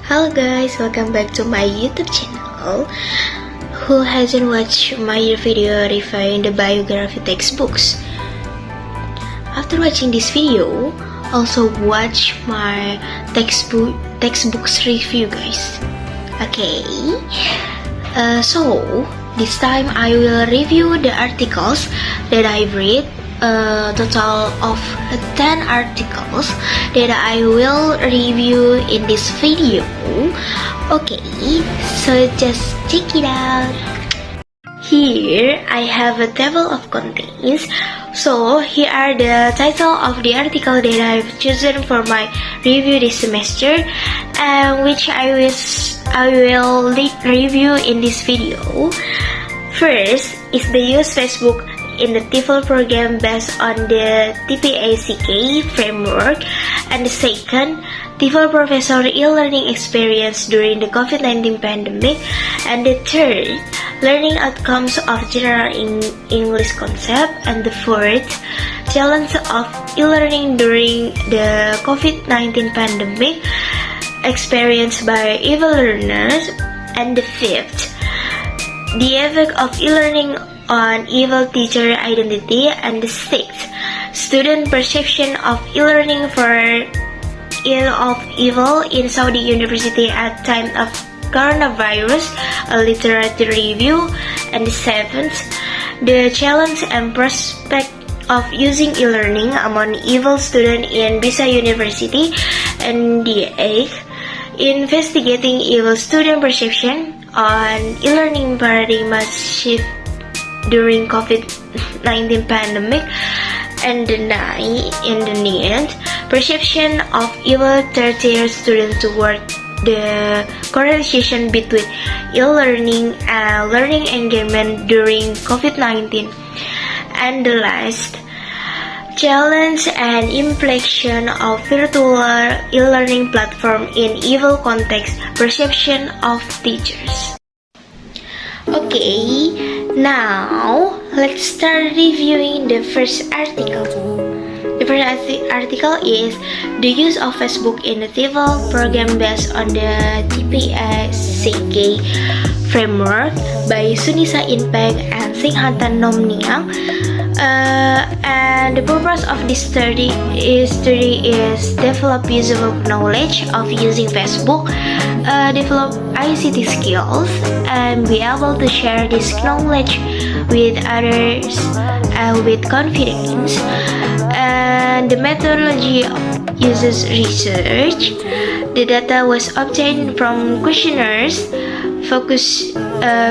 Hello guys, welcome back to my YouTube channel. Who hasn't watched my video reviewing the biography textbooks? After watching this video, also watch my textbooks review guys. Okay, so this time I will review the articles that I've read. Total of 10 articles that I will review in this video. Okay, so just check it out. Here I have a table of contents. So here are the title of the article that I've chosen for my review this semester, and which I will review in this video. First is the use Facebook in the TEFL program based on the TPACK framework, and the second, TEFL professor e-learning experience during the COVID-19 pandemic, and the third, learning outcomes of general English concept, and the fourth, challenge of e-learning during the COVID-19 pandemic experienced by EVA learners, and the fifth, the effect of e-learning on EVA teacher identity, and the sixth, student perception of e-learning for EVA in Saudi University at time of coronavirus, a literature review, and the seventh, the challenge and prospect of using e-learning among EVA students in Bisa University, and the eighth, investigating EVA student perception on e-learning paradigm shift during COVID-19 pandemic, and the ninth, perception of EVA third-year students toward the correlation between e-learning and learning engagement during COVID-19, and the last, challenge and implication of virtual e-learning platform in EVA context, perception of teachers. Okay, now let's start reviewing the first article. The first article is the use of Facebook in the TEFL program based on the TPACK framework by Sunisa Inpeng and Singhatan Nomniang. And the purpose of this study is develop usable knowledge of using Facebook, develop ICT skills, and be able to share this knowledge with others with confidence. And the methodology uses research. The data was obtained from questionnaires, focus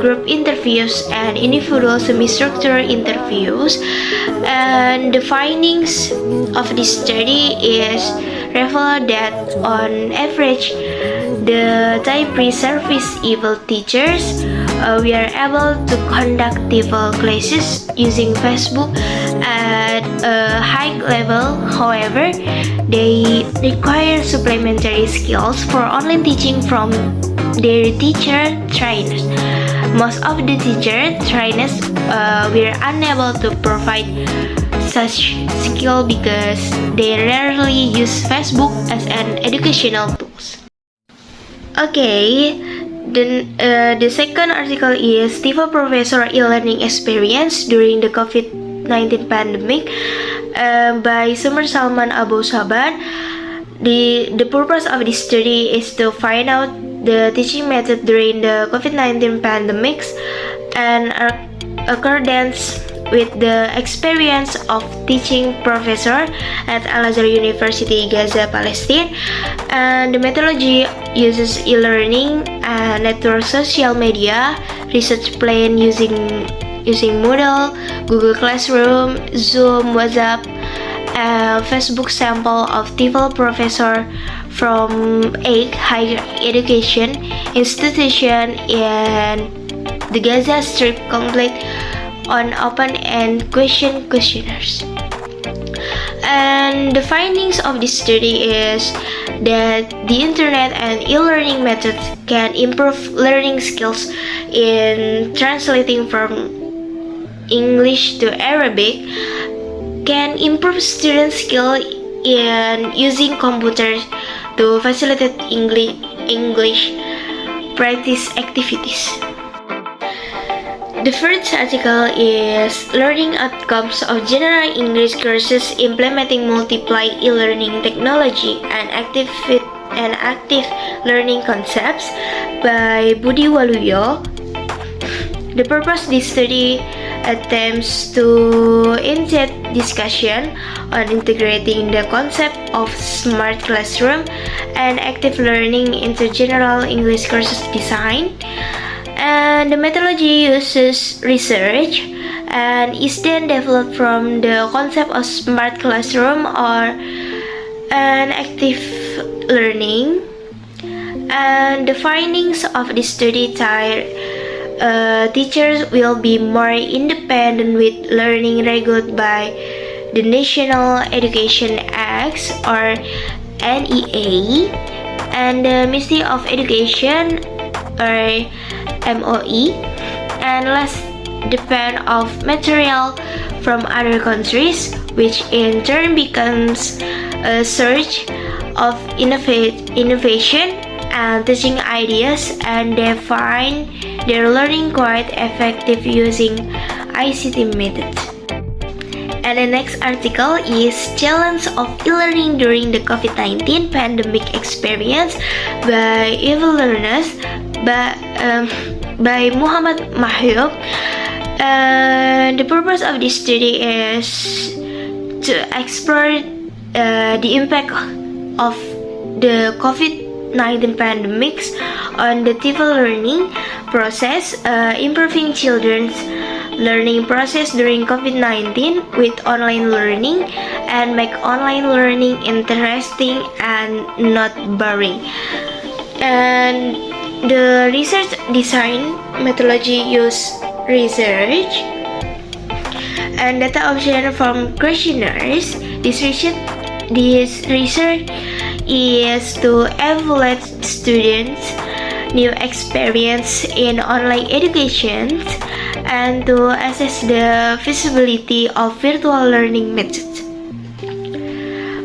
group interviews, and individual semi-structured interviews. And the findings of this study is reveal that on average, the Thai pre-service EVA teachers were able to conduct TEFL classes using Facebook at a high level. However, they require supplementary skills for online teaching from their teacher trainers. Most of the teacher trainers were unable to provide such skill because they rarely use Facebook as an educational tool. Okay, then the second article is TEFL professor e-learning experience during the COVID-19 pandemic by Summer Salman Abu Saban. The purpose of this study is to find out the teaching method during the COVID-19 pandemics and accordance with the experience of teaching professor at Al-Azhar University, Gaza, Palestine. And the methodology uses e-learning and network social media, research plan using Moodle, Google Classroom, Zoom, WhatsApp, and Facebook sample of TEFL professor from 8 higher education institution in the Gaza Strip complete on open-end questionnaires. And the findings of this study is that the internet and e-learning methods can improve learning skills in translating from English to Arabic, can improve student skill in using computers to facilitate English practice activities. The first article is Learning Outcomes of General English Courses Implementing Multiply E-Learning Technology and Active Learning Concepts by Budi Waluyo. The purpose of this study attempts to inject discussion on integrating the concept of smart classroom and active learning into general English courses design. And the methodology uses research and is then developed from the concept of smart classroom or an active learning. And the findings of this study teachers will be more independent with learning regulated by the National Education Act or NEA and the Ministry of Education or MOE, and less depend of material from other countries, which in turn becomes a source of innovation and teaching ideas, and they find their learning quite effective using ICT methods. And the next article is Challenge of E-Learning During the COVID-19 Pandemic Experience by Evil Learners by Muhammad Mahyub. The purpose of this study is to explore the impact of the COVID-19 pandemics on the TEFL learning process, improving children's learning process during COVID-19 with online learning, and make online learning interesting and not boring. And the research design methodology use research and data obtained from questionnaires. This research is to evaluate students' new experience in online education and to assess the feasibility of virtual learning methods.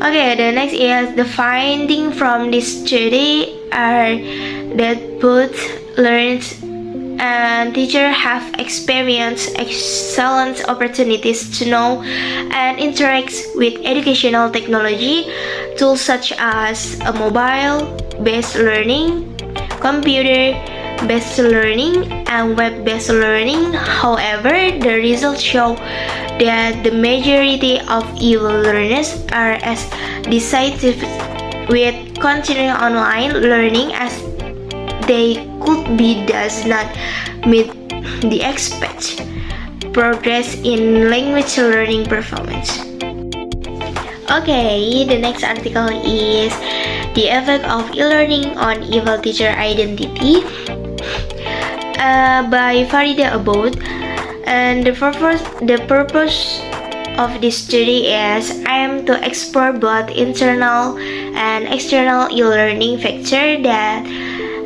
Okay, the next is the finding from this study are that both learners and teachers have experienced excellent opportunities to know and interact with educational technology tools such as a mobile-based learning, computer-based learning, and web-based learning. However, the results show that the majority of evil learners are as decisive with continuing online learning as they could be, does not meet the expected progress in language learning performance. Okay, the next article is the effect of e-learning on evil teacher identity by Farida Aboud. And the purpose of this study is to explore both internal and external e-learning factors that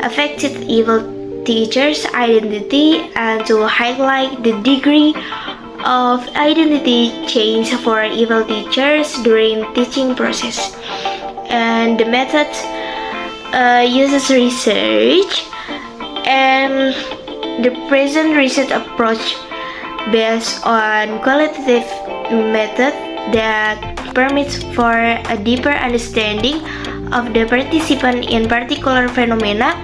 affected evil teachers' identity and to highlight the degree of identity change for evil teachers during teaching process. And the method uses research, and the present research approach based on qualitative method that permits for a deeper understanding of the participant in particular phenomena,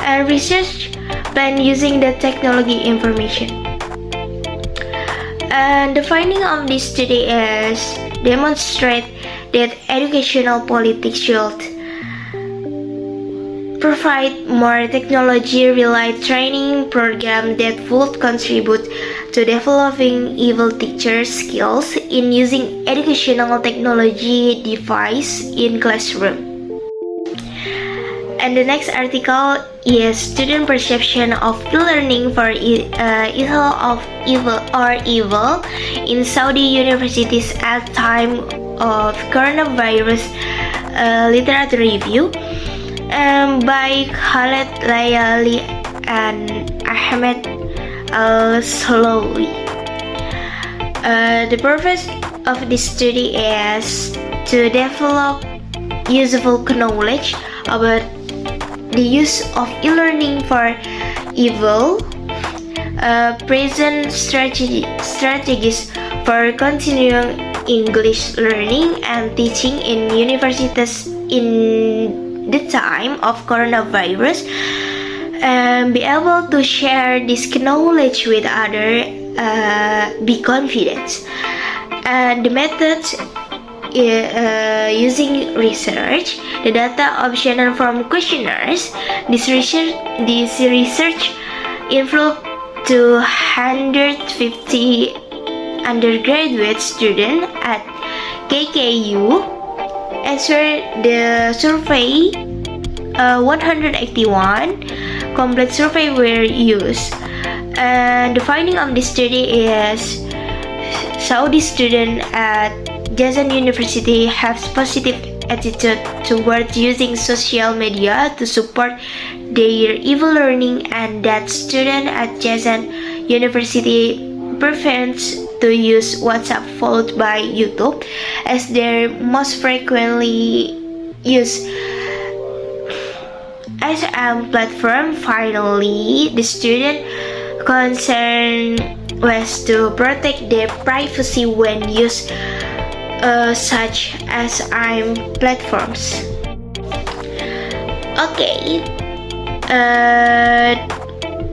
and research plan using the technology information. And the finding of this study is demonstrate that educational politics should provide more technology-related training programs that would contribute to developing evil teacher skills in using educational technology device in classroom. And the next article is student perception of e-learning for evil in Saudi universities at time of coronavirus literature review by Khaled Layali and Ahmed Al-Salawi. The purpose of this study is to develop useful knowledge about the use of e-learning for evil, present strategies for continuing English learning and teaching in universities in the time of coronavirus, and be able to share this knowledge with others, be confident. And the methods using research, the data obtained from questionnaires. This research involved 250 undergraduate students at KKU. Answer the survey, 181 complete survey were used. And the finding of the study is Saudi students at Jazan University have positive attitude towards using social media to support their evil learning, and that students at Jazan University prefers to use WhatsApp followed by YouTube as their most frequently used SM platform. Finally, the student concern was to protect their privacy when used such as platforms. Okay,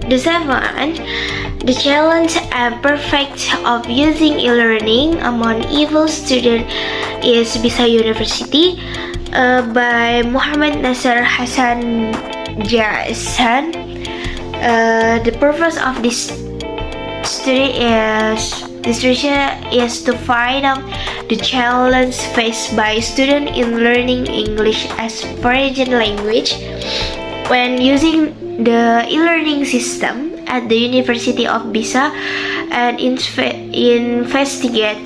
the seventh, the challenge and perfect of using e-learning among evil students is Bisa University, by Muhammad Nasser Hassan Jasan. The purpose of this study is to find out the challenge faced by students in learning English as foreign language when using the e-learning system at the University of Bisa, and investigate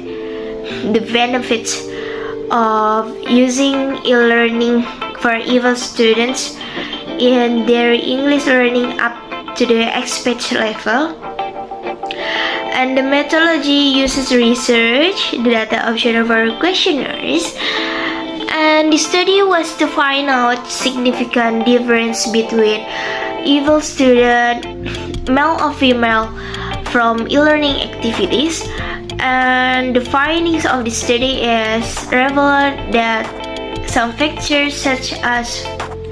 the benefits of using e-learning for evil students in their English learning up to the expert level. And the methodology uses research, the data obtained for questionnaires, and the study was to find out significant difference between evil student, male or female, from e-learning activities. And the findings of the study is revealed that some factors such as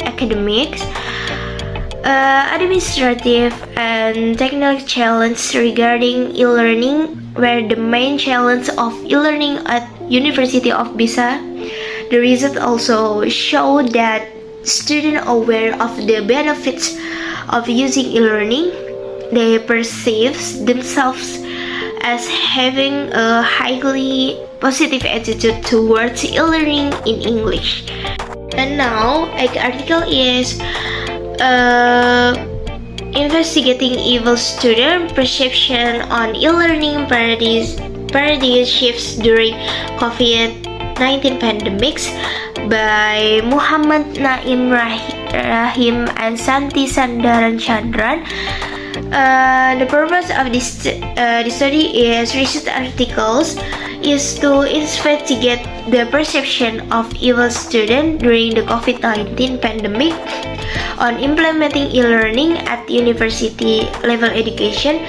academics, administrative and technical challenges regarding e-learning were the main challenge of e-learning at University of Bisa. The result also showed that students aware of the benefits of using e-learning, they perceive themselves as having a highly positive attitude towards e-learning in English. And now, an article is investigating evil student perception on e-learning paradigm shifts during COVID-19 pandemics by Muhammad Naim Rahim and Santi Sandaran Chandran. The purpose of this study is research articles is to investigate the perception of evil students during the COVID-19 pandemic on implementing e-learning at university level education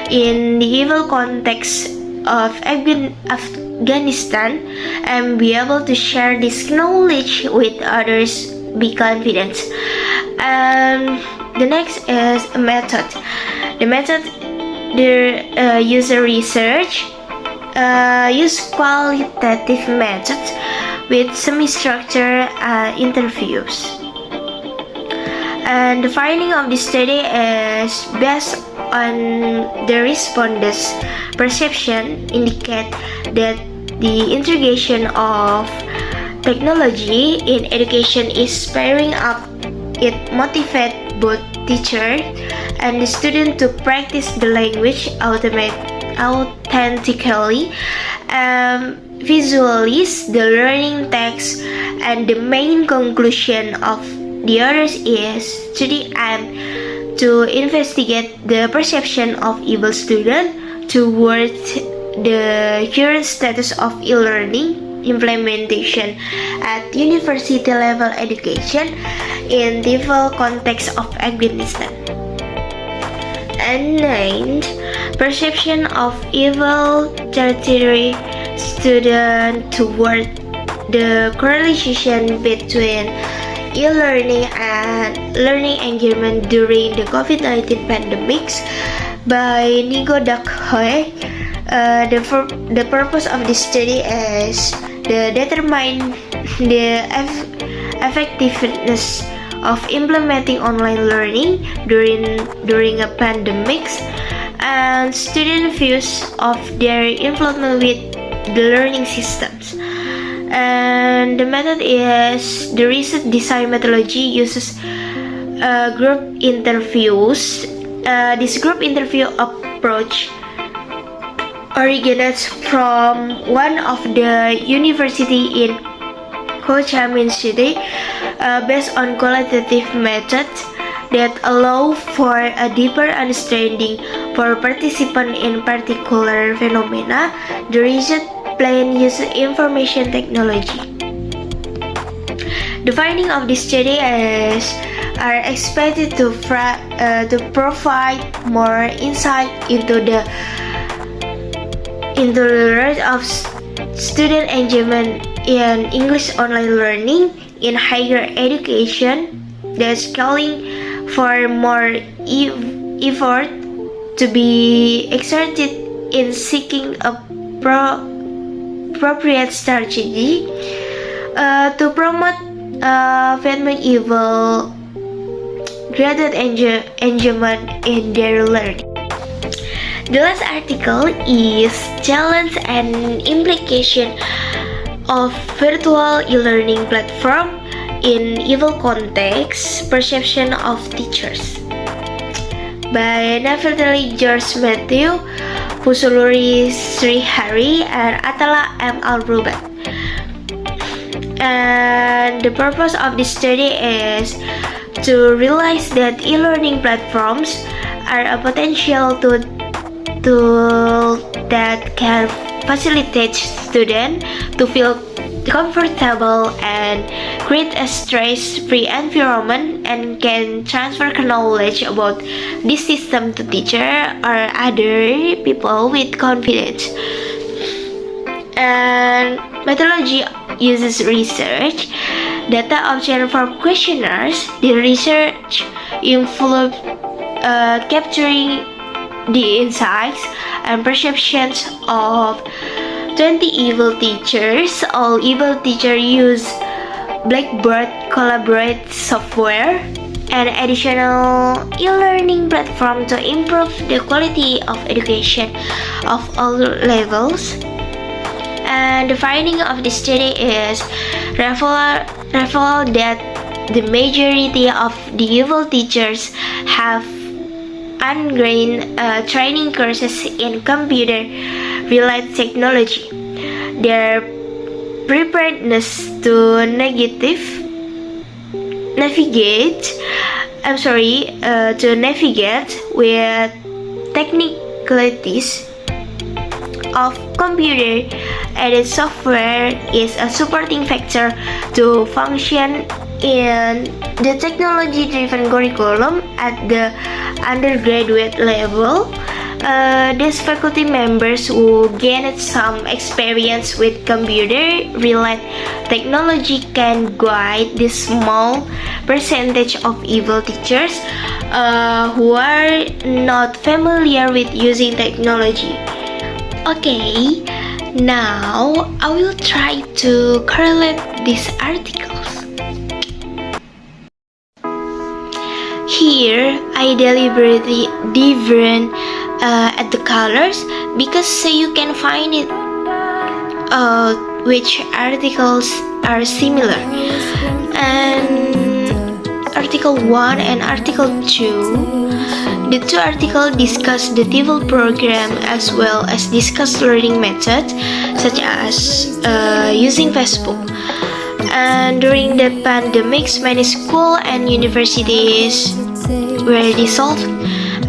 in the evil context of Afghanistan, and be able to share this knowledge with others, be confident. The next is a method. The method, the user research, use qualitative methods with semi-structured interviews. And the finding of the study is based on the respondents' perception indicate that the integration of technology in education is spurring up. It motivates both teacher and the student to practice the language authentically, visualize the learning text, and the main conclusion of the others is study aim to investigate the perception of evil student towards the current status of e-learning implementation at university level education in different contexts of Afghanistan. And ninth, perception of evil territory student toward the correlation between e-learning and learning engagement during the COVID-19 pandemics by Nigo Dakhoe. The purpose of this study is to determine the effectiveness of implementing online learning during a pandemic and student views of their involvement with the learning systems. And the method is the research design methodology uses group interviews. This group interview approach originates from one of the university in Ho Chi Minh City, based on qualitative methods that allow for a deeper understanding for participants in particular phenomena. The research plan uses information technology. The findings of this study are expected to provide more insight into the rate of student engagement in English online learning in higher education. That's calling for more effort to be exerted in seeking a appropriate strategy to promote evil graded engagement in their learning. The last article is Challenge and Implication of Virtual E-Learning Platform in Evil Context, Perception of Teachers by Nefertiti George Matthew, Husuluri Srihari, and Atala M. Al-Rubat. And the purpose of this study is to realize that e-learning platforms are a potential tool that can facilitate students to feel comfortable and create a stress-free environment, and can transfer knowledge about this system to teachers or other people with confidence. And methodology uses research data obtained from questionnaires. The research involves capturing the insights and perceptions of 20 evil teachers. All evil teachers use Blackboard Collaborate software and additional e-learning platform to improve the quality of education of all levels. And the finding of the study is reveal that the majority of the evil teachers have ongoing training courses in computer-related technology. Their preparedness to navigate with technicalities of computer-aided software is a supporting factor to function in the technology-driven curriculum at the undergraduate level. These faculty members who gained some experience with computer-related technology can guide the small percentage of evil teachers who are not familiar with using technology. Okay, now I will try to correlate these articles. Here, I deliberately different at the colors because so you can find it which articles are similar. And Article 1 and Article 2, the two articles discuss the TEFL program as well as discuss learning methods such as using Facebook. And during the pandemics, many schools and universities were dissolved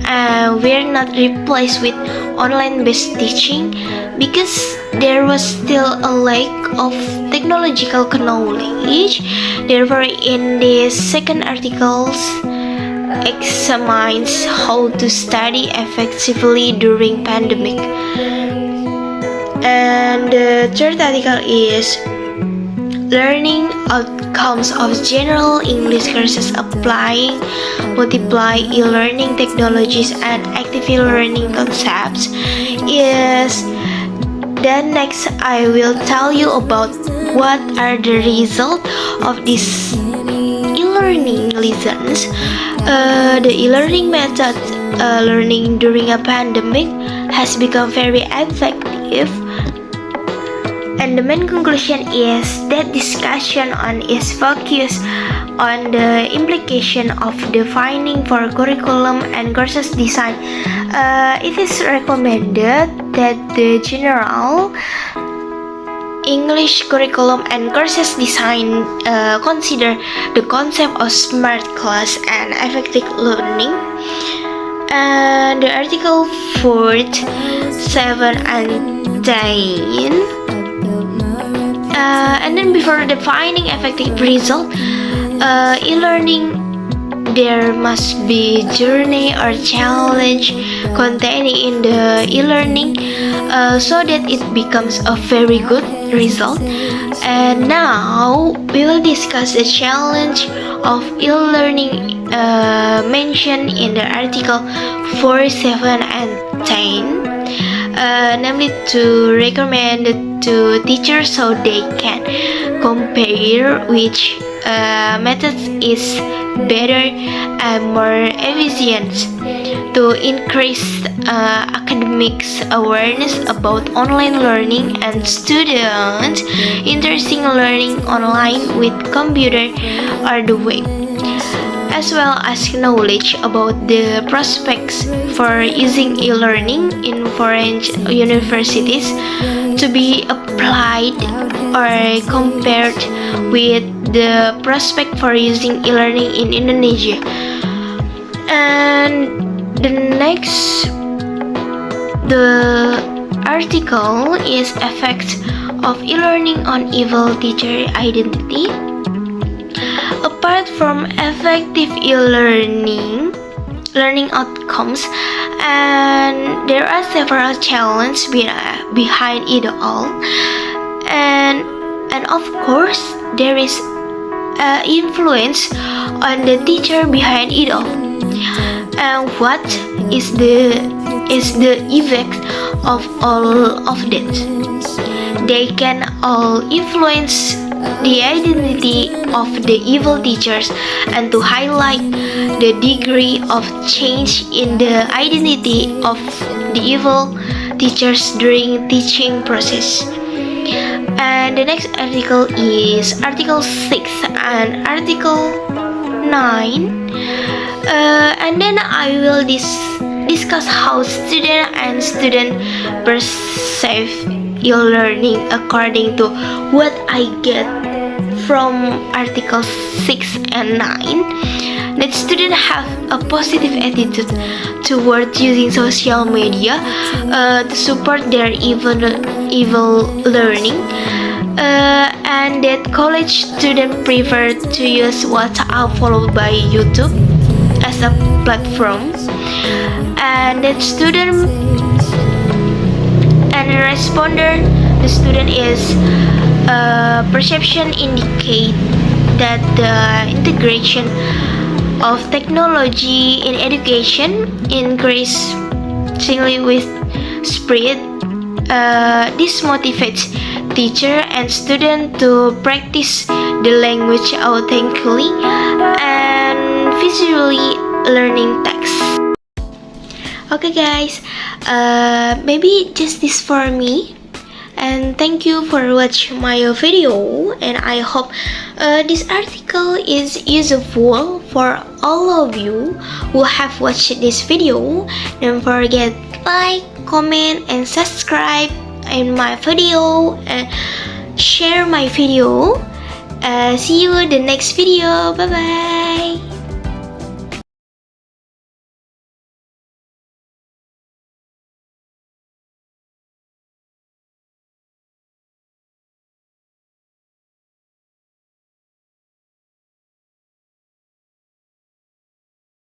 and were not replaced with online-based teaching because there was still a lack of technological knowledge. Therefore, in the second article examines how to study effectively during pandemic. And the third article is learning outcomes of general English courses applying multiple e-learning technologies and active learning concepts. Then next I will tell you about what are the results of these e-learning lessons. The e-learning method learning during a pandemic has become very effective. And the main conclusion is that discussion is focused on the implication of defining for curriculum and courses design. It is recommended that the general English curriculum and courses design consider the concept of smart class and effective learning. And the article 4, 7, and 10. And then before defining effective result, e-learning, there must be journey or challenge contained in the e-learning so that it becomes a very good result. And now we will discuss the challenge of e-learning mentioned in the article 4, 7, and 10. Namely to recommend to teachers so they can compare which method is better and more efficient to increase academics awareness about online learning and students interested in learning online with computer or the web, as well as knowledge about the prospects for using e-learning in foreign universities to be applied or compared with the prospect for using e-learning in Indonesia. And the article is effect of e-learning on evil teacher identity. Apart from effective e-learning learning outcomes, and there are several challenges behind it all, and of course there is influence on the teacher behind it all. And what is the effect of all of that? They can all influence the identity of the evil teachers and to highlight the degree of change in the identity of the evil teachers during teaching process. And the next article is article 6 and article 9. And then I will discuss how student perceive your learning according to what I get from articles 6 and 9. That students have a positive attitude toward using social media to support their evil learning, and that college students prefer to use WhatsApp followed by YouTube as a platform, and that student and a responder, the student is perception indicate that the integration of technology in education increasingly with speed. This motivates teacher and student to practice the language authentically and visually learning text. Okay guys, maybe just this for me, and thank you for watching my video, and I hope this article is useful for all of you who have watched this video. Don't forget like, comment, and subscribe in my video and share my video. See you in the next video. Bye bye.